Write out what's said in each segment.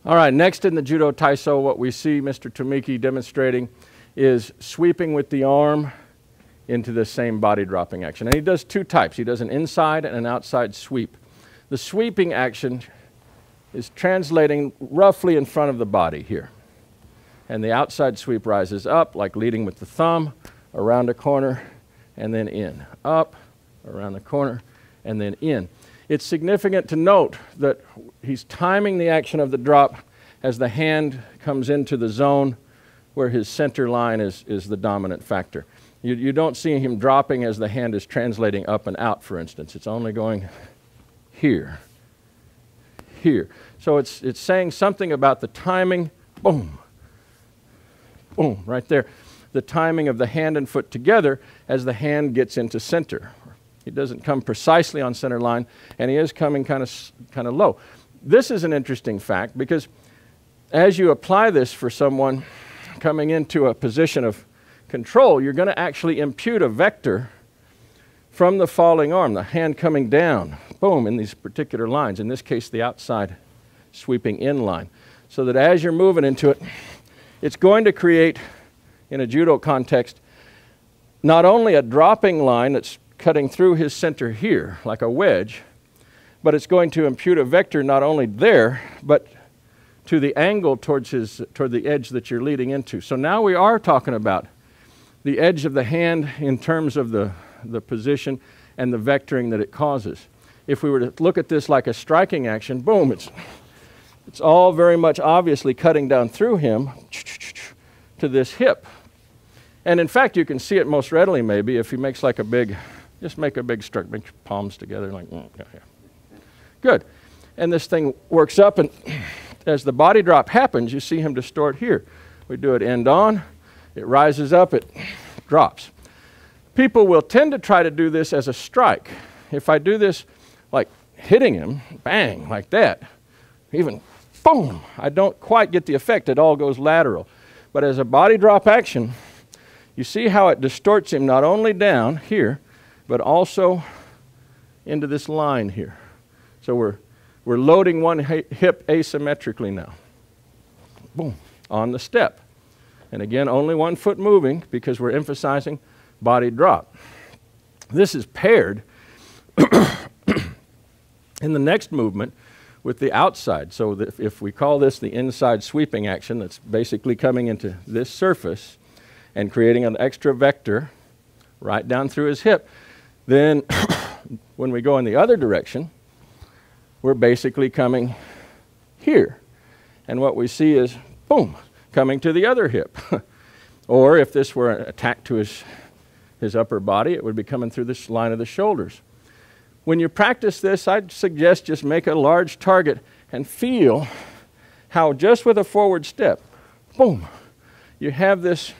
All right, next in the Judo Taiso, what we see Mr. Tomiki demonstrating is sweeping with the arm into the same body dropping action. And he does two types. He does an inside and an outside sweep. The sweeping action is translating roughly in front of the body here. And the outside sweep rises up, like leading with the thumb, around a corner, and then in. Up, around the corner, and then in. It's significant to note that he's timing the action of the drop as the hand comes into the zone where his center line is the dominant factor. You don't see him dropping as the hand is translating up and out, for instance. It's only going here, here. So it's saying something about the timing, boom, boom, right there. The timing of the hand and foot together as the hand gets into center. He doesn't come precisely on center line, and he is coming kind of low. This is an interesting fact because as you apply this for someone coming into a position of control, you're going to actually impute a vector from the falling arm, the hand coming down, boom, in these particular lines, in this case the outside sweeping in line, so that as you're moving into it, it's going to create, in a judo context, not only a dropping line that's cutting through his center here, like a wedge, but it's going to impute a vector not only there, but to the angle toward the edge that you're leading into. So now we are talking about the edge of the hand in terms of the position and the vectoring that it causes. If we were to look at this like a striking action, boom, it's all very much obviously cutting down through him to this hip. And in fact, you can see it most readily maybe if he makes like a big, just make a big stroke, make your palms together like, yeah. Good. And this thing works up, and as the body drop happens, you see him distort here. We do it end on, it rises up, it drops. People will tend to try to do this as a strike. If I do this like hitting him, bang, like that, even boom, I don't quite get the effect. It all goes lateral. But as a body drop action, you see how it distorts him not only down here, but also into this line here. So we're loading one hip asymmetrically now. Boom, on the step. And again, only one foot moving because we're emphasizing body drop. This is paired in the next movement with the outside. So that if we call this the inside sweeping action, that's basically coming into this surface and creating an extra vector right down through his hip, then when we go in the other direction, we're basically coming here. And what we see is, boom, coming to the other hip. Or if this were an attack to his upper body, it would be coming through this line of the shoulders. When you practice this, I'd suggest just make a large target and feel how just with a forward step, boom, you have this,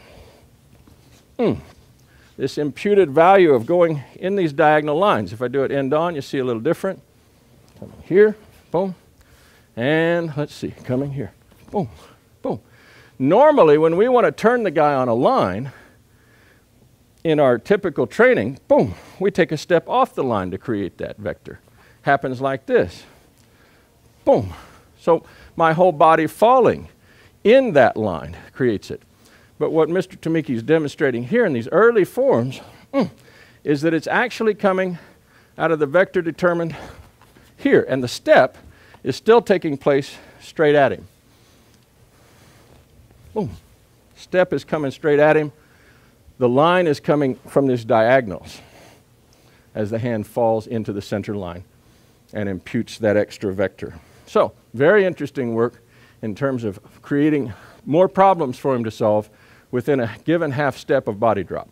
this imputed value of going in these diagonal lines. If I do it end on, you see a little different. Coming here, boom, and let's see, coming here, boom, boom. Normally, when we want to turn the guy on a line, in our typical training, boom, we take a step off the line to create that vector. Happens like this, boom. So my whole body falling in that line creates it. But what Mr. Tomiki is demonstrating here in these early forms is that it's actually coming out of the vector determined here, and the step is still taking place straight at him. Boom. Step is coming straight at him. The line is coming from these diagonals as the hand falls into the center line and imputes that extra vector. So, very interesting work in terms of creating more problems for him to solve within a given half step of body drop.